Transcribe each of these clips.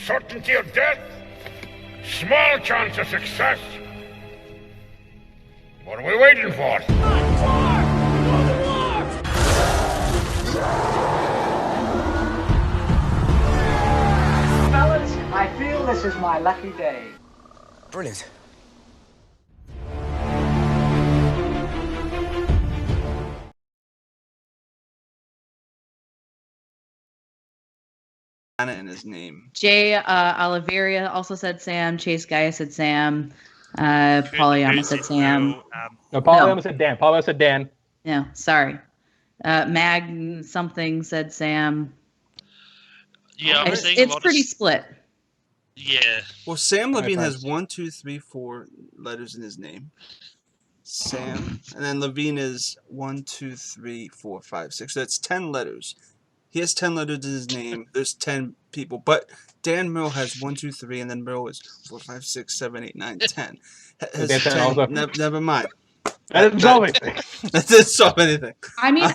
certainty of death, small chance of success. What are we waiting for? Fellas, I feel this is my lucky day. Brilliant. In his name. Jay Oliveria also said Sam. Chase Gaia said Sam. Polyama said Sam. No, Polyama said Dan. Polyama said Dan. No, sorry. Mag something said Sam. Yeah, it's pretty split. Yeah. Well, Sam Levine has 1, 2, 3, 4 letters in his name. Sam, and then Levine is 1, 2, 3, 4, 5, 6. So that's 10 letters. He has 10 letters in his name. There's 10 people, but Dan Merle has 1, 2, 3, and then Merle is 4, 5, 6, 7, 8, 9, 10. Has 10. Never mind. That didn't solve anything. That didn't solve anything. I mean,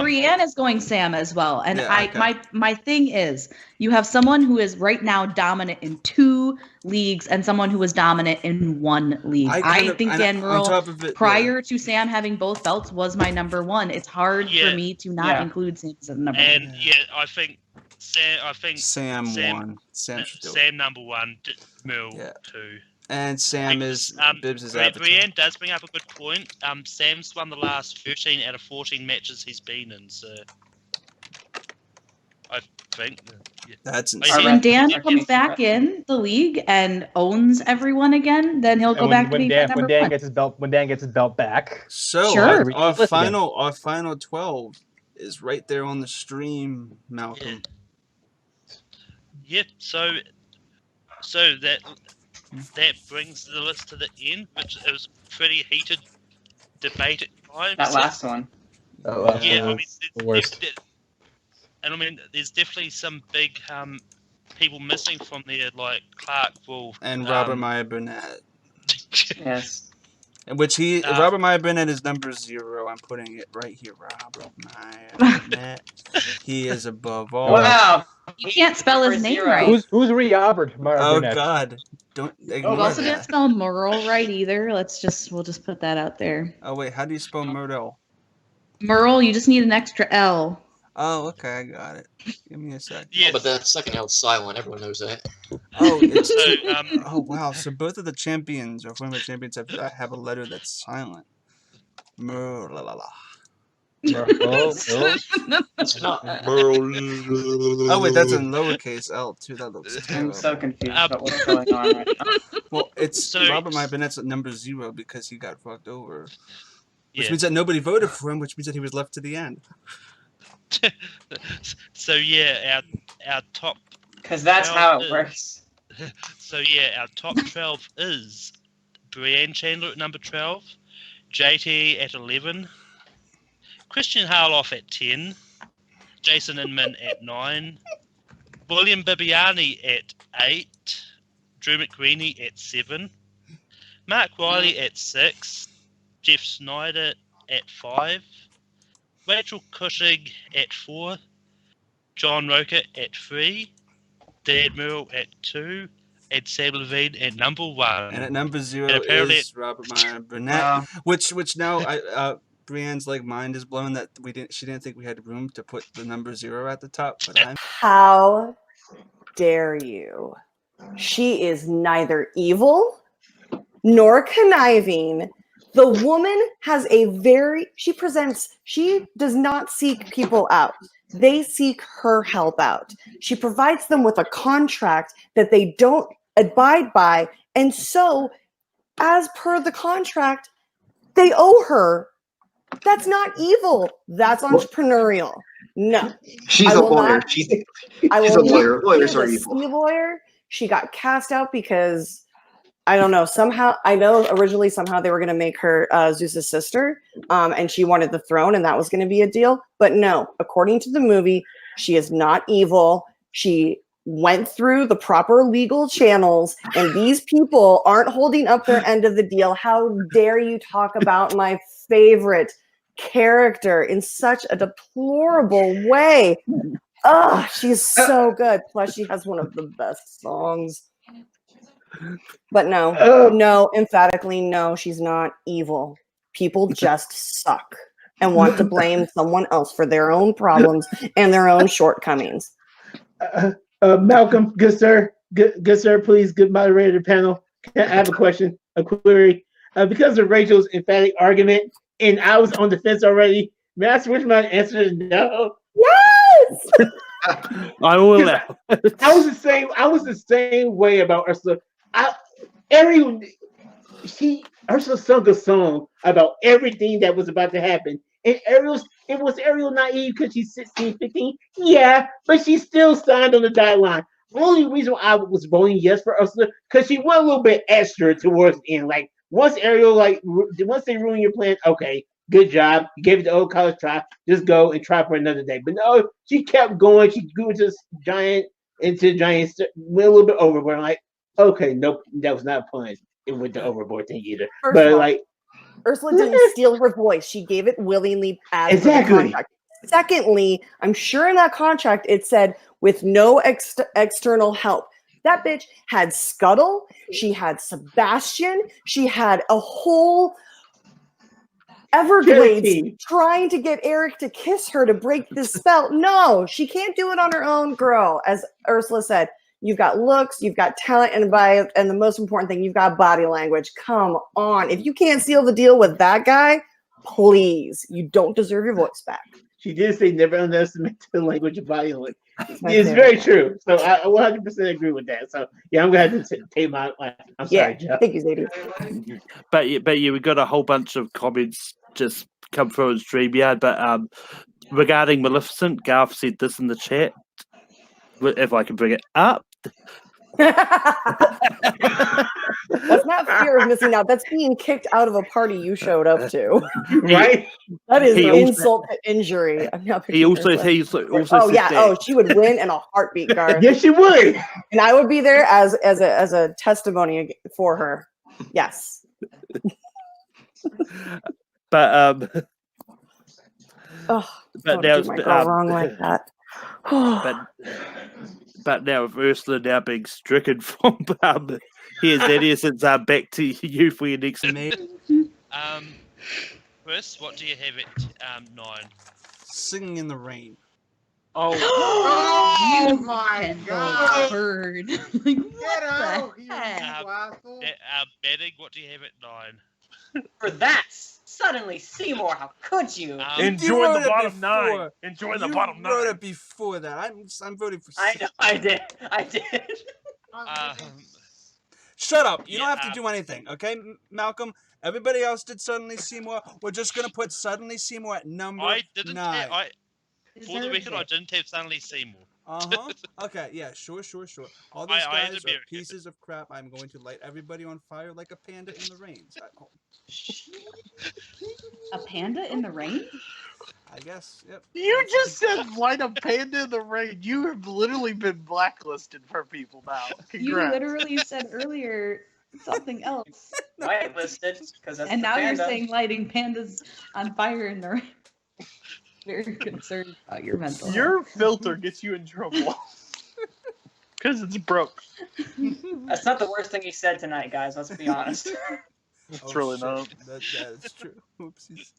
Brienne is going Sam as well, and my thing is, you have someone who is right now dominant in 2 leagues, and someone who is dominant in 1 league. I think Dan Merle, prior to Sam having both belts, was my number 1. It's hard for me to not include Sam as number 1. And I think Sam 1. Sam number 1, Merle 2. And Sam is Bibbs' avatar. Brienne does bring up a good point. Sam's won the last 13 out of 14 matches he's been in, so I think that's insane. When Dan comes back in the league and owns everyone again, then he'll go back to being number 1. When Dan gets his belt back. So our final 12 is right there on the stream, Malcolm. Yep. So that brings the list to the end, which it was pretty heated debate at times. That last one. I mean, the worst. And I mean, there's definitely some big people missing from there, like Clark Wolf and Robert Meyer Burnett. Yes. Which Robert Meyer Burnett is number 0. I'm putting it right here. Robert Meyer Burnett. He is above all. Wow. You can't spell his name right. Who's Robert Meyer Burnett? Oh God. Don't ignore You also that. didn't spell Merle right either. We'll just put that out there. Oh wait, how do you spell Myrtle? Merle, you just need an extra L. Oh, okay, I got it. Give me a sec. Yeah, but the second L is silent. Everyone knows that. Oh, it's oh wow! So both of the champions or former champions have a letter that's silent. Merle. It's not Merle. Oh wait, that's in lowercase L too. That looks terrible. I'm so confused about what's going on right now. Well, it's Robert Meyer Burnett's at number 0 because he got fucked over, which means that nobody voted for him, which means that he was left to the end. So yeah, our top. Because that's how it works. So yeah, our top 12 is Brienne Chandler at number 12, JT at 11, Christian Harloff at 10, Jason Inman at 9, William Bibiani at 8, Drew McGreeny at 7, Mark Riley at 6, Jeff Snyder at 5, Rachel Cushing at 4, John Roker at 3, Dan Merle at 2, and Sam Levine at number 1. And at number 0 is Robert Meyer Burnett, which now Brienne's mind is blown that she didn't think we had room to put the number 0 at the top. But how dare you? She is neither evil nor conniving. The woman has she does not seek people out. They seek her help out. She provides them with a contract that they don't abide by. And so, as per the contract, they owe her. That's not evil. That's entrepreneurial. No. She's a lawyer. She's a lawyer. Lawyers are evil. She's a lawyer. She got cast out because I don't know. Originally they were going to make her Zeus's sister, and she wanted the throne, and that was going to be a deal. But no, according to the movie, she is not evil. She went through the proper legal channels, and these people aren't holding up their end of the deal. How dare you talk about my favorite character in such a deplorable way? Oh, she's so good. Plus, she has one of the best songs. But no, emphatically, no, she's not evil. People just suck and want to blame someone else for their own problems and their own shortcomings. Malcolm, good sir, please, good moderator panel. I have a question, a query. Because of Rachel's emphatic argument, and I was on the fence already, may I switch my answer to no? Yes! I will. I was the same way about Ursula. Ursula sung a song about everything that was about to happen. And was Ariel naive because she's 16, 15? Yeah, but she still signed on the dotted line. The only reason why I was voting yes for Ursula, because she went a little bit extra towards the end. Like, once they ruin your plan, okay, good job. You gave it the old college try. Just go and try for another day. But no, she kept going. She grew into giant, went a little bit overboard. I'm like, okay, nope, that was not a pun. It went the overboard thing either. Ursula didn't steal her voice. She gave it willingly as exactly. The contract. Secondly, I'm sure in that contract it said with no external help. That bitch had Scuttle. She had Sebastian. She had a whole Everglades trying to get Eric to kiss her to break this spell. No, she can't do it on her own, girl. As Ursula said, you've got looks, you've got talent, and the most important thing, you've got body language. Come on. If you can't seal the deal with that guy, please, you don't deserve your voice back. She did say never underestimate the language of body language. It's very true. So I 100% agree with that. So yeah, I'm gonna have to take my. I'm sorry, Jeff. Thank you, Zadie. But we got a whole bunch of comments just come through on StreamYard. But regarding Maleficent, Garth said this in the chat. If I can bring it up. That's not fear of missing out. That's being kicked out of a party you showed up to. Right? That is an insult to injury. He also oh yeah. Oh, she would win in a heartbeat, Garth. Yes, she would. And I would be there as a testimony for her. Yes. But don't do my girl wrong like that. But now with Ursula now being stricken from here's Edison's back to you for your next Chris, what do you have at 9? Singing in the Rain. Oh my God! Bird. Like, Get out, you asshole. Betting, what do you have at 9? For that, suddenly Seymour, how could you? Enjoy the bottom 9. Enjoy the bottom 9. You wrote it before that. I'm voting for. I know. I did. Shut up. You don't have to do anything, okay, Malcolm? Everybody else did Suddenly Seymour. We're just gonna put Suddenly Seymour at number 9. For the record, I didn't have Suddenly Seymour. Okay, yeah, sure. All these guys are pieces of crap. I'm going to light everybody on fire like a panda in the rain. A panda in the rain? I guess, yep. You just said light a panda in the rain. You have literally been blacklisted for people now. Congrats. You literally said earlier something else. Whitelisted, because that's and the now panda. you're saying lighting pandas on fire in the rain. Very concerned about your mental Your health. filter gets you in trouble. Because it's broke. That's not the worst thing he said tonight, guys. Let's be honest. It's really not. That's true. Oopsies.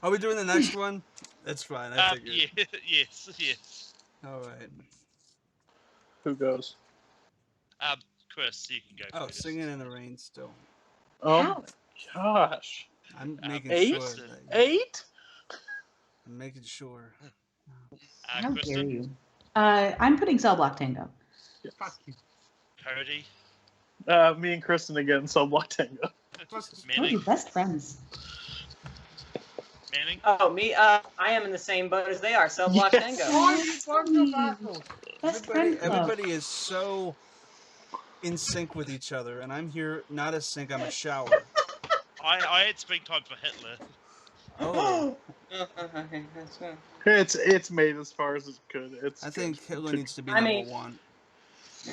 Are we doing the next one? That's fine. I figured. Yeah, yes. All right. Who goes? Chris, you can go. Oh, Singing in the Rain still. Oh, gosh. I'm making 8? sure. 8? I'm making sure. How dare you? I'm putting Cell Block Tango. Yeah. Cody. Me and Kristen again, Cell Block Tango. You're best friends. Manning? Oh, me? I am in the same boat as they are. Cell Block Tango. Everybody is so in sync with each other, and I'm here not a sync. I'm a shower. I had springtime for Hitler. Oh. It's made as far as it could. I think Hitler needs to be number 1. I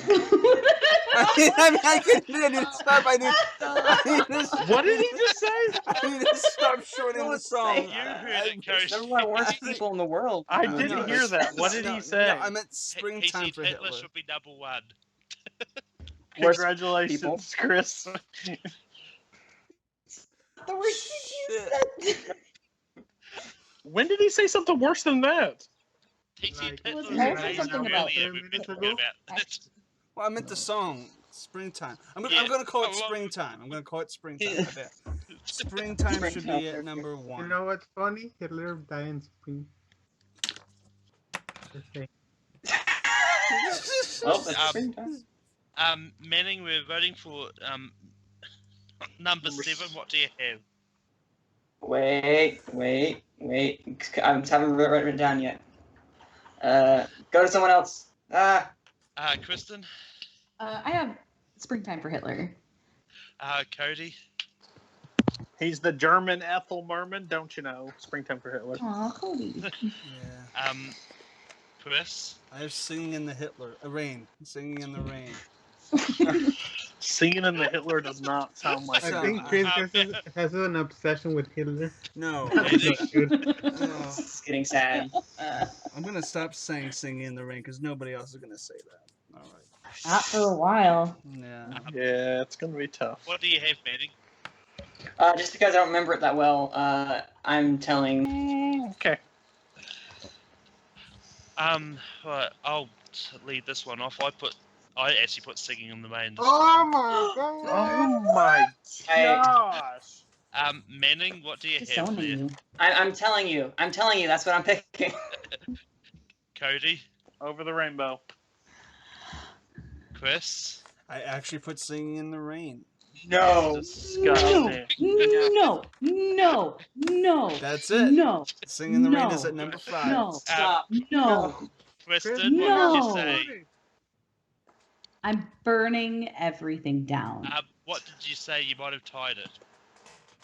need to stop. What did he just say? I need to stop shorting the song. You heard it, Coach. They're one of the worst people in the world. I didn't hear that. What did he say? No, I meant springtime he for said Hitler. Hitler should be number one. Worst Congratulations, people. Chris. The worst thing you said. When did he say something worse than that? He said Well, Hitler's I heard amazing something about earlier. 10 We've been minutes talking ago. about it. Well, I meant the song springtime. I'm Yeah, gonna call it I love it. springtime. I'm gonna call it springtime. I bet. Springtime should be at number You one. know what's funny? Hitler died in spring. Okay. Well, that's springtime. Manning, we're voting for number 7. What do you have? Wait. I haven't written it down yet. Go to someone else. Kristen? I have springtime for Hitler. Cody? He's the German Ethel Merman, don't you know? Springtime for Hitler. Aw, Cody. Yeah. Chris? I have singing in the rain. Singing in the rain. Singing in the Hitler does not sound like I think Chris has an obsession with Hitler. No. It's getting sad. I'm gonna stop saying "singing in the rain" because nobody else is gonna say that. All right. Not for a while. Yeah. Yeah, it's gonna be tough. What do you have, Manning? Just because I don't remember it that well, I'm telling. Okay. Right, I'll lead this one off. I actually put singing in the main. Oh my god! Oh my gosh! Manning, what do you have Disowning there? you. I'm telling you. That's what I'm picking. Cody? Over the rainbow. Chris? I actually put "singing in the rain." No. Disgusting. No. That's it. No. "Singing in the rain" No. is at number 5. No. Stop. No. Kristen, No. what did you say? I'm burning everything down. What did you say? You might have tied it.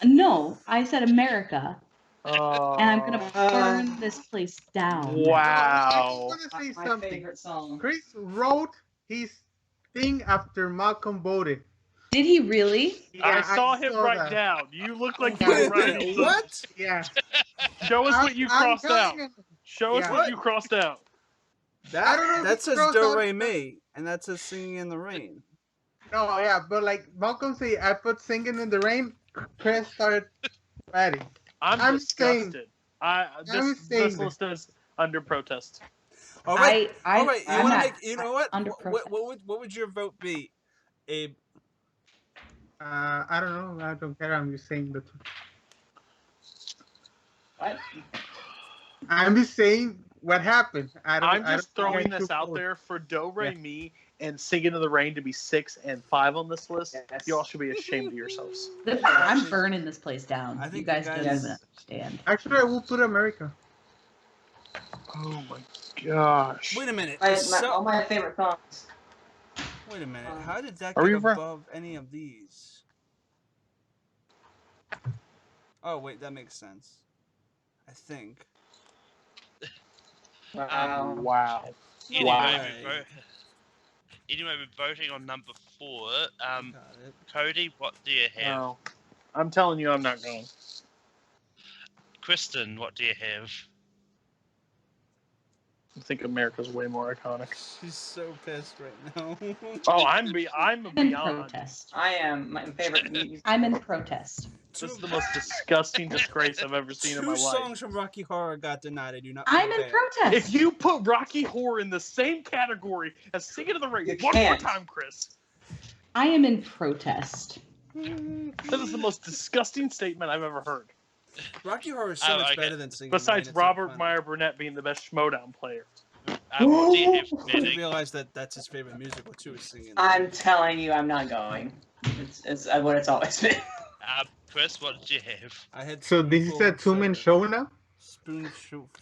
No, I said America, Oh. and I'm gonna burn this place down. Wow. I just want to say My something. favorite song. Chris wrote his thing after Malcolm voted. Did he really? I saw him write that. down. You look like Yeah. you're writing. What? Yeah. Show us what you crossed out. telling you. Show us Yeah. what you crossed out. I don't know That if says it's "do crossed re out. mi," and that says "singing in the rain." No, yeah, but like Malcolm said, I put "Singing in the Rain." Chris started writing. I'm saying- disgusted. saying This that. list is under protest. All right. I- All right. I'm not You know what? under What would your vote be, Abe? I don't know. I don't care. I'm just saying the truth. What? I'm just saying what happened. I'm I just don't throwing think this I out should there for Do Re Yeah. Mi and Singing in the Rain to be 6 and 5 on this list. Yes. Y'all should be ashamed of yourselves. I'm burning this place down. I think you guys you don't guys- even understand. Actually, I will put America. Oh my gosh. Wait a minute. All my favorite songs. Wait a minute. How did that Are get we right? above any of these? Oh wait, that makes sense. I think. Wow. Wow. Anyway, we're voting on number 4. Got it. Cody, what do you have? No. I'm telling you, I'm not going. Kristen, what do you have? I think America's way more iconic. She's so pissed right now. Oh, I'm I'm in beyond. protest. I am. My favorite music. I'm in protest. This is the most disgusting disgrace I've ever seen in my Two life. songs from Rocky Horror got denied. I do not. I'm feel in bad. protest. If you put Rocky Horror in the same category as Singing in the Rain, You one more can't. time, Chris. I am in protest. That is the most disgusting statement I've ever heard. Rocky Horror is so much better than Singing. Besides in the Rain. It's so Robert fun. Meyer Burnett being the best Schmodown player. What do you have, I didn't Manning? realize that that's his favorite musical too. Is Singing. I'm telling you, I'm not going. It's what it's always been. Chris, what did you have? I had. So this is a two-man show now.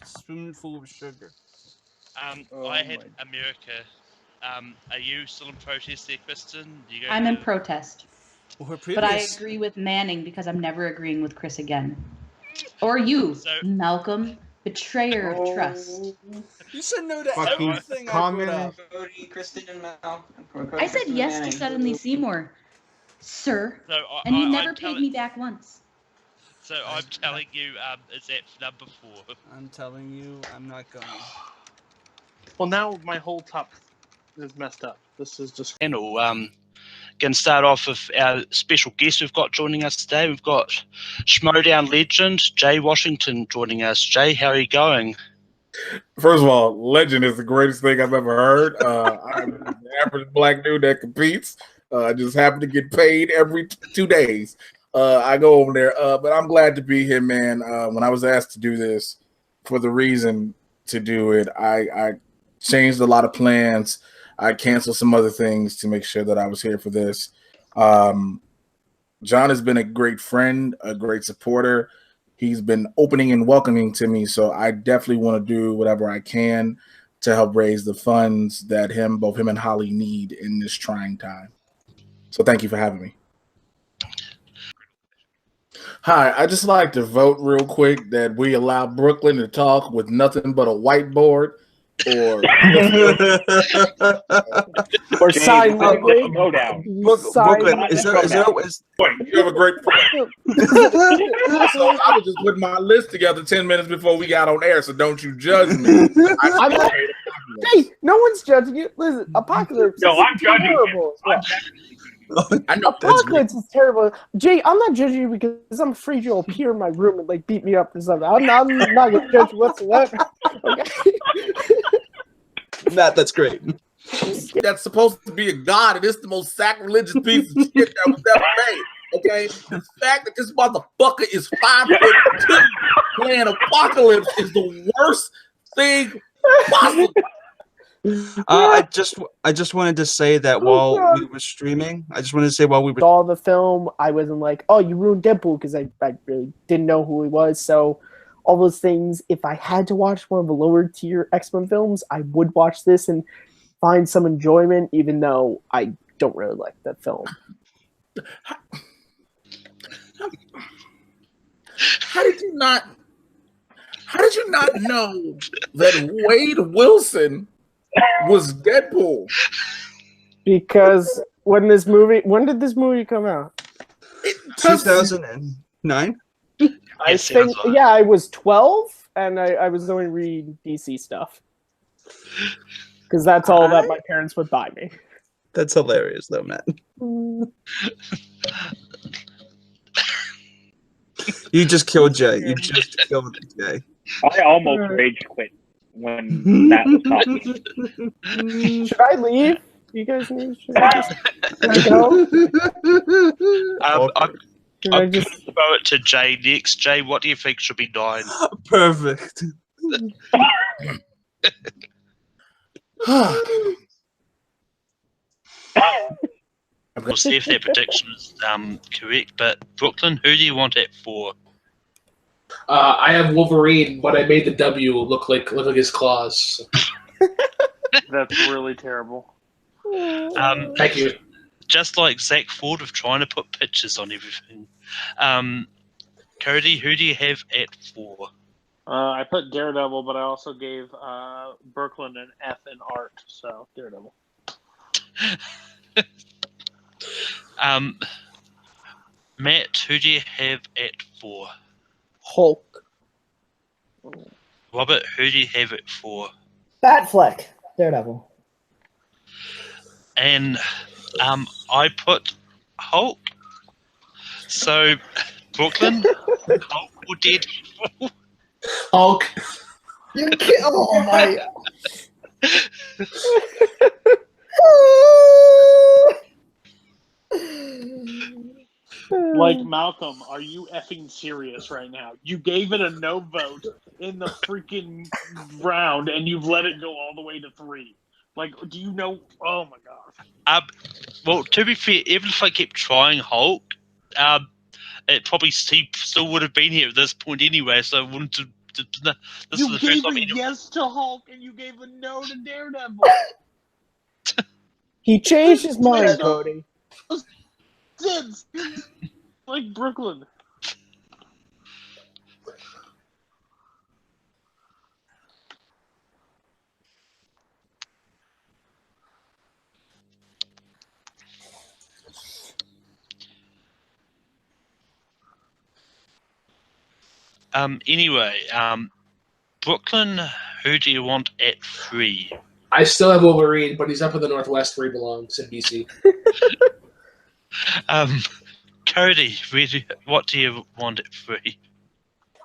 Spoonful of sugar. I had America. Are you still in protest there, Kristen? Do you go I'm in to- protest. Well, her But I previous. agree with Manning because I'm never agreeing with Chris again. Or you, So- Malcolm. Betrayer of trust. You said no to Fucking everything I brought up. Cody, Kristen, and Mal. I said yes to Suddenly Seymour, sir, So and you I'm never paid telling- me back once. So I'm telling you, is that number 4? I'm telling you, I'm not going. Well, now my whole top is messed up. This is just. Panel. Going to start off with our special guest we've got joining us today. We've got Schmodown legend Jay Washington joining us. Jay, how are you going? First of all, legend is the greatest thing I've ever heard. I'm the average black dude that competes. I just happen to get paid every 2 days. I go over there, but I'm glad to be here, man. When I was asked to do this for the reason to do it, I changed a lot of plans. I canceled some other things to make sure that I was here for this. John has been a great friend, a great supporter. He's been opening and welcoming to me, so I definitely want to do whatever I can to help raise the funds that both him and Holly need in this trying time. So thank you for having me. Hi, I just like to vote real quick that we allow Brooklyn to talk with nothing but a whiteboard or sign language. Brooklyn, is there you have a great point. So I was just putting my list together 10 minutes before we got on air, so don't you judge me. Hey, no one's judging you. Listen, Apocalypse. No, I'm is judging you. terrible. I know Apocalypse is terrible. Jay, I'm not judging you because I'm afraid you'll appear in my room and like beat me up or something. I'm not gonna judge you whatsoever. Okay. Matt, that's great. That's supposed to be a god, and it's the most sacrilegious piece of shit that was ever made. Okay, the fact that this motherfucker is 5'2" playing Apocalypse is the worst thing possible. I just wanted to say that while we were streaming, saw the film, I wasn't like, oh, you ruined Deadpool, because I really didn't know who he was. So all those things, if I had to watch one of the lower tier X-Men films, I would watch this and find some enjoyment, even though I don't really like that film. How did you not know that Wade Wilson was Deadpool? Because when did this movie come out? 2009. I think, yeah, I was 12 and I was going to read DC stuff. Because that's all that my parents would buy me. That's hilarious, though, Matt. You just killed Jay. You just killed Jay. I almost rage quit when Matt was talking. Should I leave? You guys need to go? I'm going to throw it to Jay next. Jay, what do you think should be 9? Perfect. We'll see if that prediction is correct. But Brooklyn, who do you want at 4? I have Wolverine, but I made the W look like his claws. That's really terrible. Thank you. Just like Zach Ford of trying to put pictures on everything. Cody, who do you have at 4? I put Daredevil, but I also gave Brooklyn an F in art, so Daredevil. Matt, who do you have at 4? Hulk. Robert, who do you have at 4? Batfleck, Daredevil. And I put Hulk. So, Brooklyn, Hulk or Deadpool? Hulk. Oh my. Like, Malcolm, are you effing serious right now? You gave it a no vote in the freaking round, and you've let it go all the way to 3. Like, do you know? Oh my gosh. Well, to be fair, even if I kept trying Hulk, it probably still would have been here at this point anyway. So I wouldn't. This You is the gave first time a anyone. yes to Hulk, and you gave a no to Daredevil. He changed his mind, Cody. Since, like Brooklyn. Anyway, Brooklyn, who do you want at 3? I still have Wolverine, but he's up in the Northwest where he belongs in DC. Cody, what do you want at 3?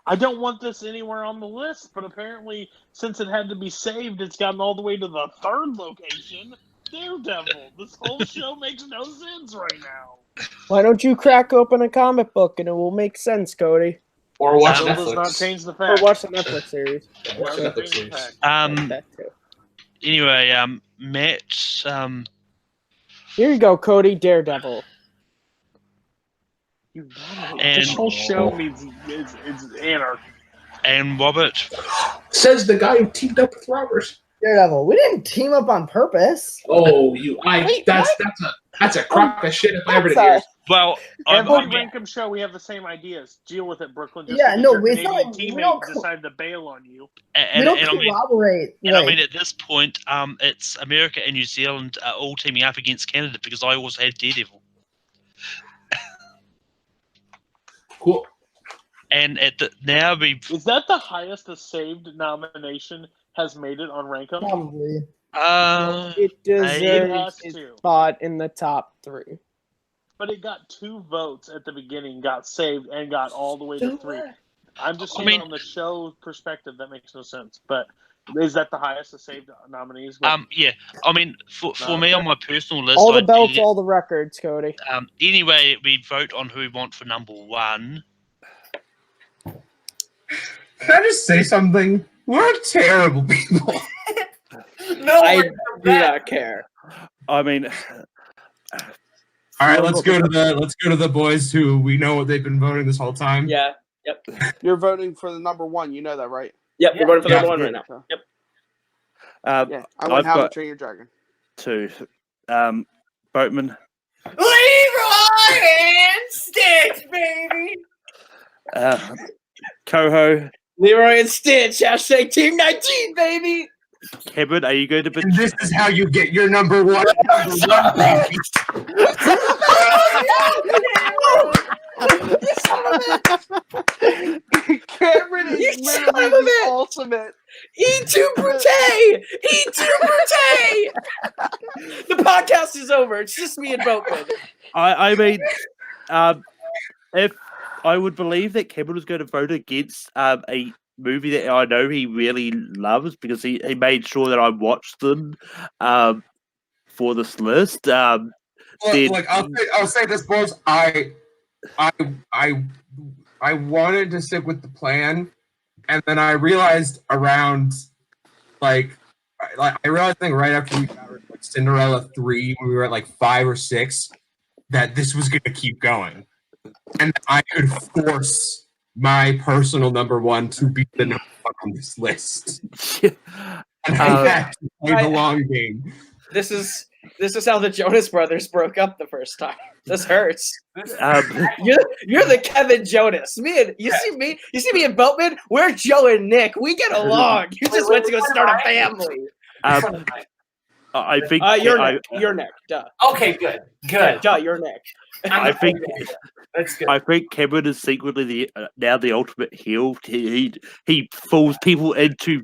I don't want this anywhere on the list, but apparently, since it had to be saved, it's gotten all the way to the 3rd location. Daredevil. This whole show makes no sense right now. Why don't you crack open a comic book and it will make sense, Cody? Or watch That Netflix. does not change the fact. Or watch the Netflix series. Watch the Netflix series. That too. Anyway, Matt, Here you go, Cody. Daredevil. This whole show means it's anarchy. And Robert. Says the guy who teamed up with Robert. Daredevil. We didn't team up on purpose. Oh, that's a crock of shit if I ever did hear. Well, Every Rankum show, we have the same ideas. Deal with it, Brooklyn. Just Yeah, because no, your we Canadian don't- we teammate don't- decided to bail on you. We don't collaborate. And I mean, at this point, it's America and New Zealand are all teaming up against Canada because I also had Daredevil. Cool. And at the now we Is that the highest a saved nomination has made it on Rankum? Probably. It It deserves has its to. spot in the top 3. But it got 2 votes at the beginning, got saved, and got all the way to 3. I'm just saying on the show perspective, that makes no sense. But is that the highest of saved nominees? yeah. I mean, for me on my personal list, All the I'd belts, be- all the records, Cody. Anyway, we vote on who we want for number 1. Can I just say something? We're terrible people. No, I do not care. I mean, All right, let's go to the boys who we know what they've been voting this whole time. Yeah. Yep. You're voting for the number 1. You know that, right? Yep. We're voting for Yeah. number 1 right now. Yep. Yeah, I wouldn't have to train your dragon. 2. Boatman. Leroy and Stitch, baby. Coho. Leroy and Stitch. Hashtag Team 19, baby. Kevin, are you going to be? And this is how you get your number 1. Cameron You is son literally of the a- ultimate. E2 Brute! E2 Brute! The podcast is over. It's just me and Boatman. I mean, if I would believe that Kevin was going to vote against a movie that I know he really loves because he made sure that I watched them for this list. Then- Look, I'll say this, boys. I wanted to stick with the plan, and then I realized around I realized I think right after we got like Cinderella 3, when we were at like 5 or 6, that this was gonna keep going, and I could force my personal number 1 to be the number 1 on this list. And I had to play the long game. This is how the Jonas Brothers broke up the first time. This hurts. You're the Kevin Jonas. You see me and Boatman. We're Joe and Nick. We get along. You just went to go start a family. I think you're Nick. Duh. Okay, good. Duh, you're Nick. I think That's good. I think Kevin is secretly now the ultimate heel. He fools people into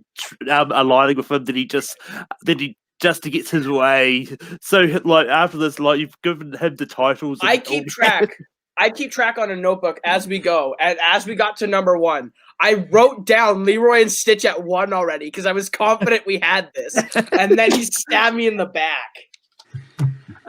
aligning with him. That he just gets his way. So like after this, like you've given him the titles. I keep track on a notebook as we go. And as we got to number 1, I wrote down Leroy and Stitch at 1 already because I was confident we had this. And then he stabbed me in the back.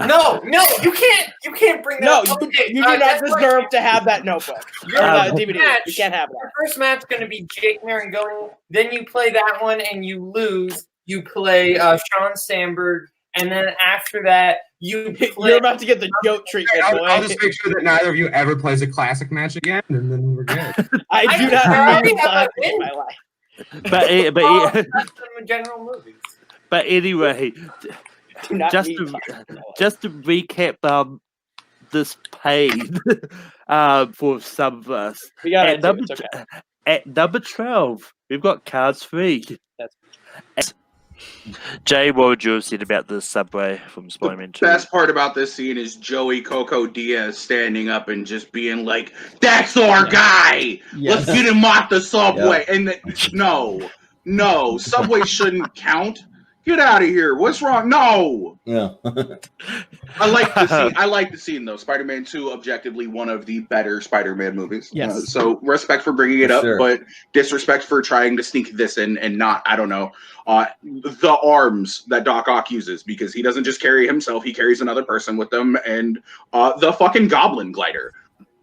No, you can't bring that No, up. you do not deserve to have that notebook. Or that DVD. You can't have that. Your first match is going to be Jake Marangoni. Then you play that one and you lose. You play Sean Sandberg. And then after that, you play... You're about to get the joke treatment, boy. I'll just make sure that neither of you ever plays a classic match again, and then we're good. I do not need classics in my life. But general movies. But anyway, just to recap this pain for some of us. We got at, number, at number 12, we've got Cards 3. Jay, what would you have said about the subway from Spider-Man 2? Best part about this scene is Joey Coco Diaz standing up and just being like, "That's our guy. Yes. Let's get him off the subway." Yeah. And no, subway shouldn't count. Get out of here. What's wrong? No. Yeah. I like the scene. I like the scene though. Spider-Man 2, objectively one of the better Spider-Man movies. Yes. So respect for bringing it For up, sure. but disrespect for trying to sneak this in and not, I don't know, the arms that Doc Ock uses, because he doesn't just carry himself, he carries another person with him, and the fucking Goblin glider.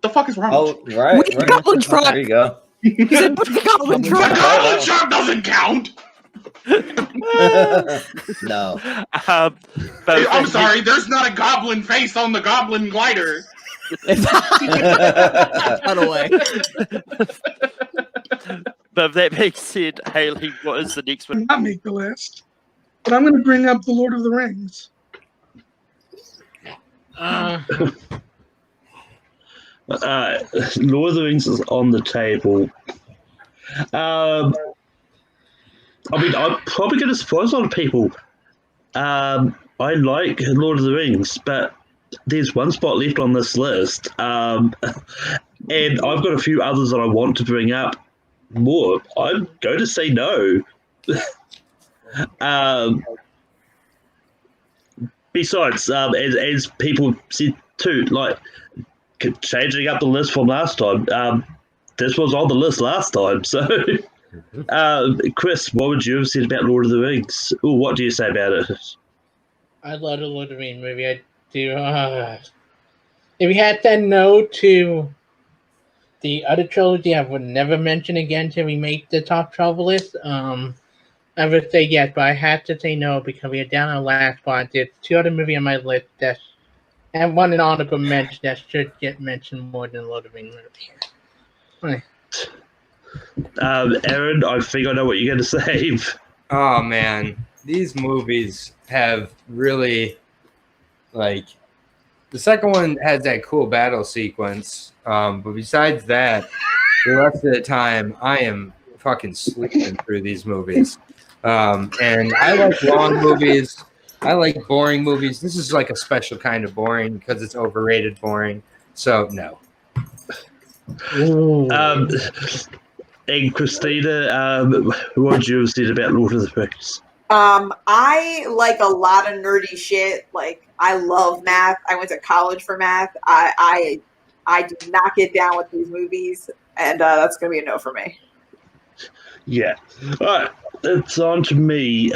The fuck is wrong? Oh, right. With the right. Goblin truck. There you go. He said, "But the Goblin truck." The Goblin truck doesn't count. No. I'm sorry, there's not a goblin face on the Goblin glider. By the way. But that being said, Haley, what is the next one? Not make the list, but I'm going to bring up the Lord of the Rings. Lord of the Rings is on the table. I mean, I'm probably going to surprise a lot of people. I like Lord of the Rings, but there's one spot left on this list. And I've got a few others that I want to bring up more. I'm going to say no. Besides, as people said too, like changing up the list from last time, this was on the list last time, so... Chris, what would you have said about Lord of the Rings? Ooh, what do you say about it? I love the Lord of the Rings movie. I do. If we had said no to the other trilogy, I would never mention again till we make the top 12 list. I would say yes, but I had to say no because we are down on the last spot. There's two other movies on my list and one an honorable mention that should get mentioned more than Lord of the Rings movie. Right. Aaron, I think I know what you're going to say. Oh man, these movies have really, like, the second one has that cool battle sequence, but besides that, the rest of the time I am fucking sleeping through these movies. And I like long movies. I like boring movies. This is like a special kind of boring because it's overrated boring. So no. And Christina, what would you have said about Lord of the Rings? I like a lot of nerdy shit. Like, I love math. I went to college for math. I do not get down with these movies, and that's gonna be a no for me. Yeah. All right, it's on to me.